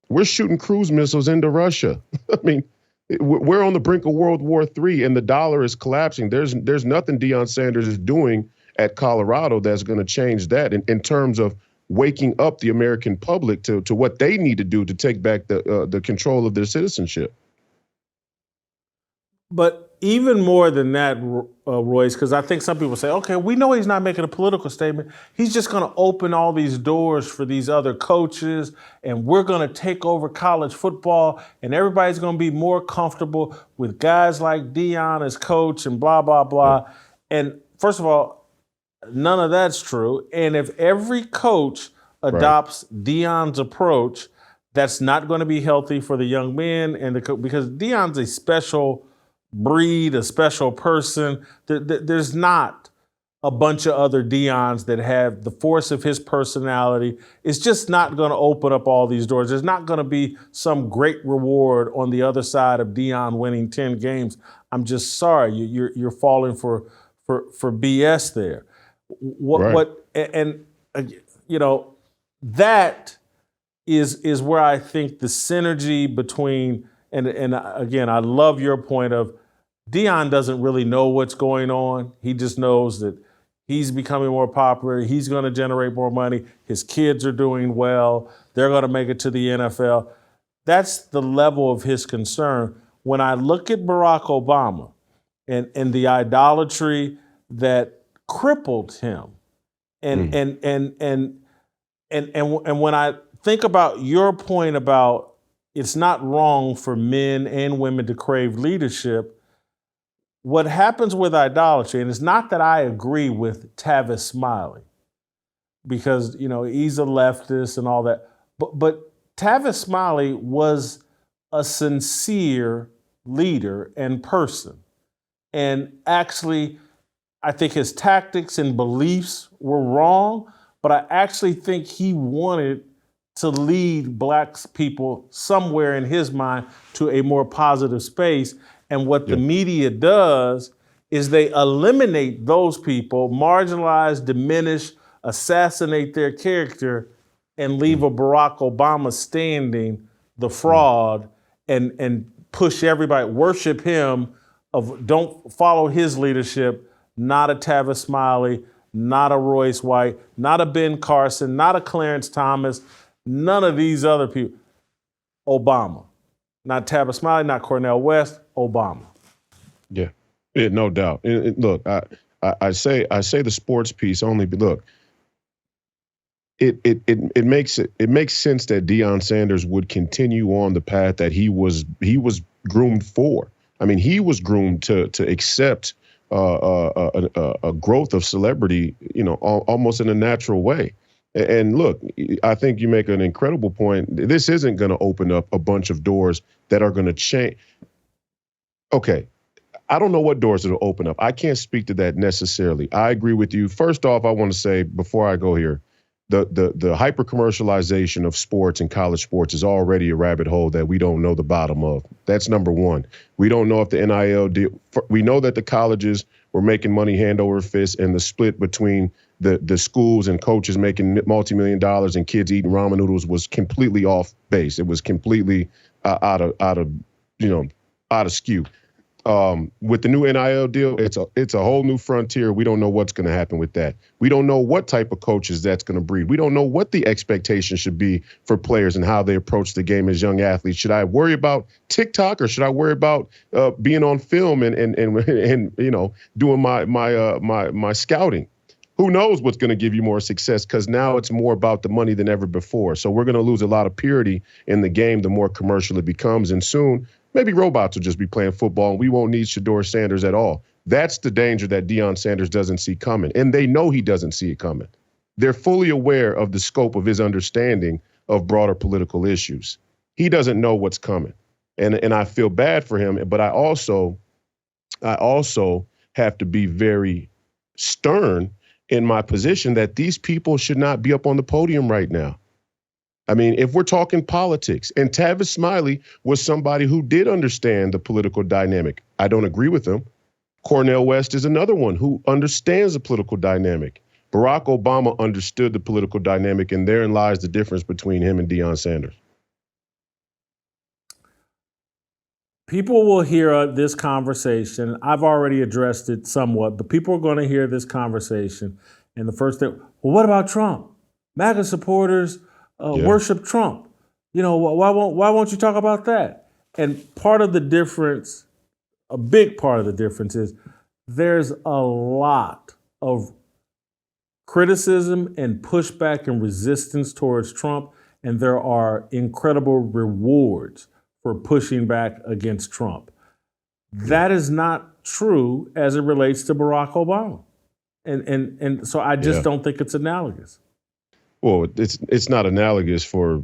We're shooting cruise missiles into Russia. I mean, we're on the brink of World War III, and the dollar is collapsing. There's nothing Deion Sanders is doing at Colorado that's going to change that in terms of waking up the American public to what they need to do to take back the control of their citizenship. But even more than that, Royce, because I think some people say, okay, we know he's not making a political statement. He's just going to open all these doors for these other coaches, and we're going to take over college football, and everybody's going to be more comfortable with guys like Deion as coach and blah, blah, blah. Yeah. And first of all, none of that's true. And if every coach adopts Deion's approach, that's not going to be healthy for the young men because Deion's a special breed, a special person. There's not a bunch of other Deions that have the force of his personality. It's just not going to open up all these doors. There's not going to be some great reward on the other side of Deion winning 10 games. I'm just sorry, you're falling for BS there. That is where I think the synergy between and again, I love your point of Deion doesn't really know what's going on. He just knows that He's becoming more popular. He's going to generate more money. His kids are doing well. They're going to make it to the NFL. That's the level of his concern. When I look at Barack Obama and the idolatry that crippled him, and when I think about your point about it's not wrong for men and women to crave leadership, what happens with idolatry, and it's not that I agree with Tavis Smiley, because he's a leftist and all that, but Tavis Smiley was a sincere leader and person. And actually, I think his tactics and beliefs were wrong, but I actually think he wanted to lead Black people somewhere in his mind to a more positive space. And what the media does is they eliminate those people, marginalize, diminish, assassinate their character, and leave a Barack Obama standing, the fraud, and push everybody, worship him, don't follow his leadership, not a Tavis Smiley, not a Royce White, not a Ben Carson, not a Clarence Thomas, none of these other people. Obama. Not Tavis Smiley, not Cornel West, Obama. Yeah, no doubt. Look, I say the sports piece only, but look, it makes sense that Deion Sanders would continue on the path that he was groomed for. I mean, he was groomed to accept a growth of celebrity, almost in a natural way. And look, I think you make an incredible point. This isn't going to open up a bunch of doors that are going to change. Okay, I don't know what doors it'll open up. I can't speak to that necessarily. I agree with you. First off, I want to say before I go here, the hyper commercialization of sports and college sports is already a rabbit hole that we don't know the bottom of. That's number one. We don't know if the NIL deal. We know that the colleges were making money hand over fist, and the split between the schools and coaches making multi-million dollars and kids eating ramen noodles was completely off base. It was completely out of skew. With the new NIL deal, it's a whole new frontier. We don't know what's going to happen with that. We don't know what type of coaches that's going to breed. We don't know what the expectation should be for players and how they approach the game as young athletes. Should I worry about TikTok, or should I worry about being on film and doing my scouting? Who knows what's going to give you more success, because now it's more about the money than ever before. So we're going to lose a lot of purity in the game the more commercial it becomes. And soon, maybe robots will just be playing football and we won't need Shadour Sanders at all. That's the danger that Deion Sanders doesn't see coming. And they know he doesn't see it coming. They're fully aware of the scope of his understanding of broader political issues. He doesn't know what's coming. And I feel bad for him, but I also have to be very stern in my position that these people should not be up on the podium right now. I mean, if we're talking politics, and Tavis Smiley was somebody who did understand the political dynamic. I don't agree with him. Cornel West is another one who understands the political dynamic. Barack Obama understood the political dynamic, and therein lies the difference between him and Deion Sanders. People will hear this conversation. I've already addressed it somewhat, but people are going to hear this conversation. And the first thing, well, what about Trump? MAGA supporters worship Trump. Why won't you talk about that? And part of the difference, a big part of the difference, is there's a lot of criticism and pushback and resistance towards Trump, and there are incredible rewards for pushing back against Trump. That is not true as it relates to Barack Obama. And so I just don't think it's analogous. Well, it's not analogous for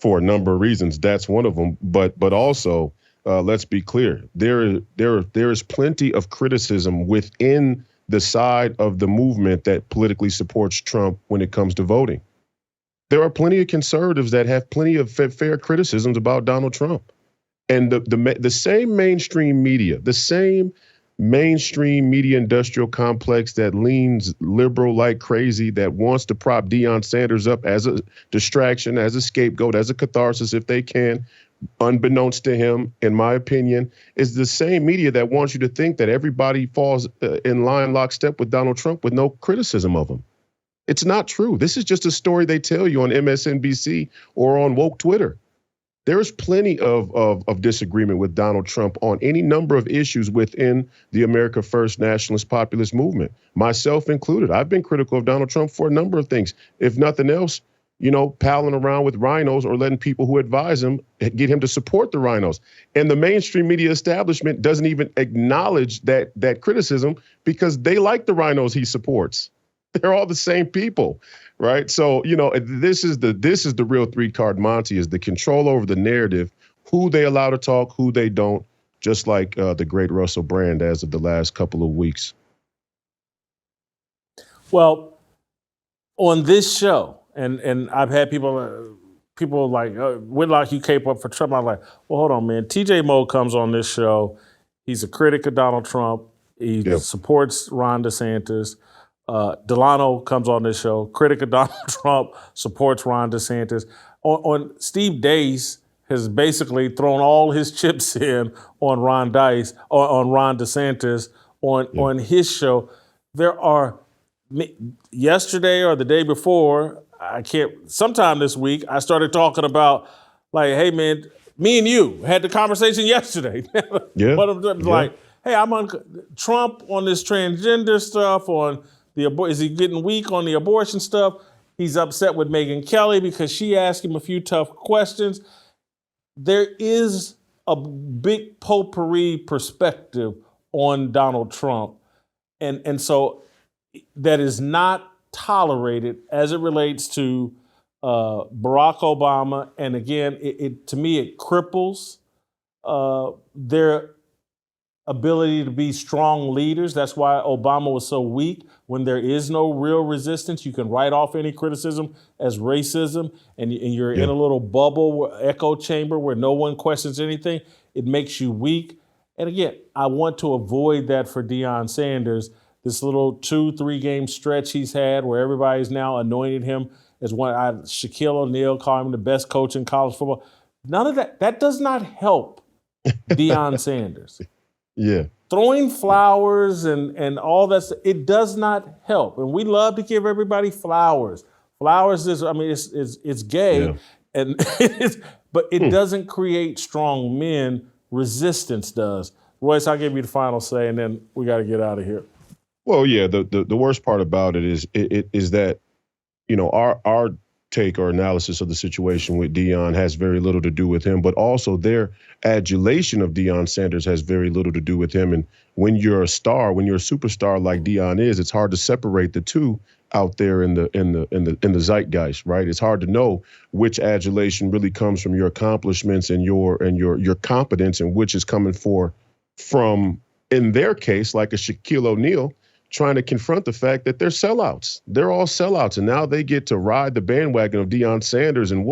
a number of reasons. That's one of them. But also, let's be clear. There is plenty of criticism within the side of the movement that politically supports Trump when it comes to voting. There are plenty of conservatives that have plenty of fair criticisms about Donald Trump. And the same mainstream media, industrial complex that leans liberal like crazy, that wants to prop Deion Sanders up as a distraction, as a scapegoat, as a catharsis if they can, unbeknownst to him, in my opinion, is the same media that wants you to think that everybody falls in line lockstep with Donald Trump with no criticism of him. It's not true. This is just a story they tell you on MSNBC or on woke Twitter. There is plenty of disagreement with Donald Trump on any number of issues within the America First nationalist populist movement, myself included. I've been critical of Donald Trump for a number of things. If nothing else, palling around with rhinos or letting people who advise him get him to support the rhinos. And the mainstream media establishment doesn't even acknowledge that criticism because they like the rhinos he supports. They're all the same people, right? So, this is the real three-card Monty, is the control over the narrative, who they allow to talk, who they don't, just like the great Russell Brand as of the last couple of weeks. Well, on this show, and I've had people like, Whitlock, you cape up for Trump. I'm like, well, hold on, man. TJ Moe comes on this show. He's a critic of Donald Trump. He supports Ron DeSantis. Delano comes on this show, critic of Donald Trump, supports Ron DeSantis. On Steve Deace has basically thrown all his chips in on Ron DeSantis on his show. There are, yesterday or the day before, sometime this week, I started talking about, like, hey man, me and you had the conversation yesterday. But I'm like, hey, I'm on Trump on this transgender stuff, on is he getting weak on the abortion stuff? He's upset with Megyn Kelly because she asked him a few tough questions. There is a big potpourri perspective on Donald Trump. And so that is not tolerated as it relates to Barack Obama. And again, to me, it cripples their ability to be strong leaders. That's why Obama was so weak. When there is no real resistance, you can write off any criticism as racism, and you're in a little bubble, echo chamber where no one questions anything. It makes you weak. And again, I want to avoid that for Deion Sanders. This little 2-3 game stretch he's had where everybody's now anointed him as Shaquille O'Neal calling him the best coach in college football. None of that does not help Deion Sanders. Yeah. Throwing flowers and all that, it does not help. And we love to give everybody flowers. Flowers is, it's gay, and but it doesn't create strong men. Resistance does. Royce, I'll give you the final say, and then we got to get out of here. Well, yeah, the worst part about it is that, our take or analysis of the situation with Deion has very little to do with him, but also their adulation of Deion Sanders has very little to do with him. And when you're a star, when you're a superstar like Deion is, it's hard to separate the two out there in the zeitgeist, right? It's hard to know which adulation really comes from your accomplishments and your competence, and which is coming from, in their case, like a Shaquille O'Neal, trying to confront the fact that they're sellouts. They're all sellouts. And now they get to ride the bandwagon of Deion Sanders and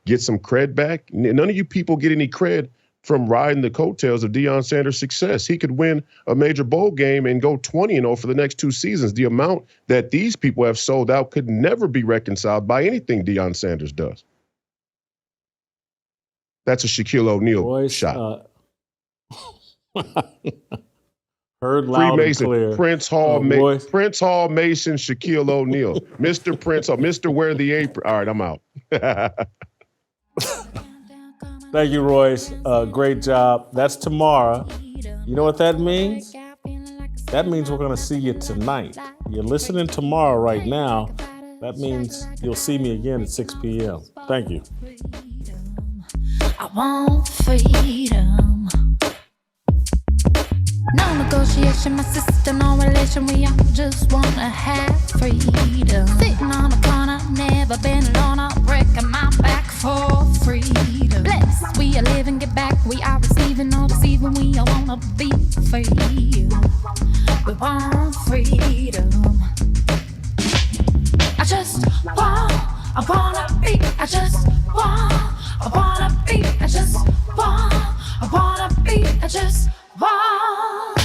get some cred back. None of you people get any cred from riding the coattails of Deion Sanders' success. He could win a major bowl game and go 20-0 for the next 2 seasons. The amount that these people have sold out could never be reconciled by anything Deion Sanders does. That's a Shaquille O'Neal shot. Heard loud and clear. Prince Hall, Prince Hall Mason, Shaquille O'Neal, Mr. Prince Hall, Mr. Wear the Apron. All right, I'm out. Thank you, Royce. Great job. That's tomorrow. You know what that means? That means we're going to see you tonight. You're listening tomorrow right now. That means you'll see me again at 6 p.m. Thank you. I want freedom. No negotiation, my sister, no relation. We all just wanna have freedom. Sitting on a corner, never been alone. I'm breaking my back for freedom. Blessed, we are living, get back. We are receiving, no deceiving. We all wanna be free. We want freedom. I just want, I wanna be. I just want, I wanna be. I just want, I wanna be. I just want.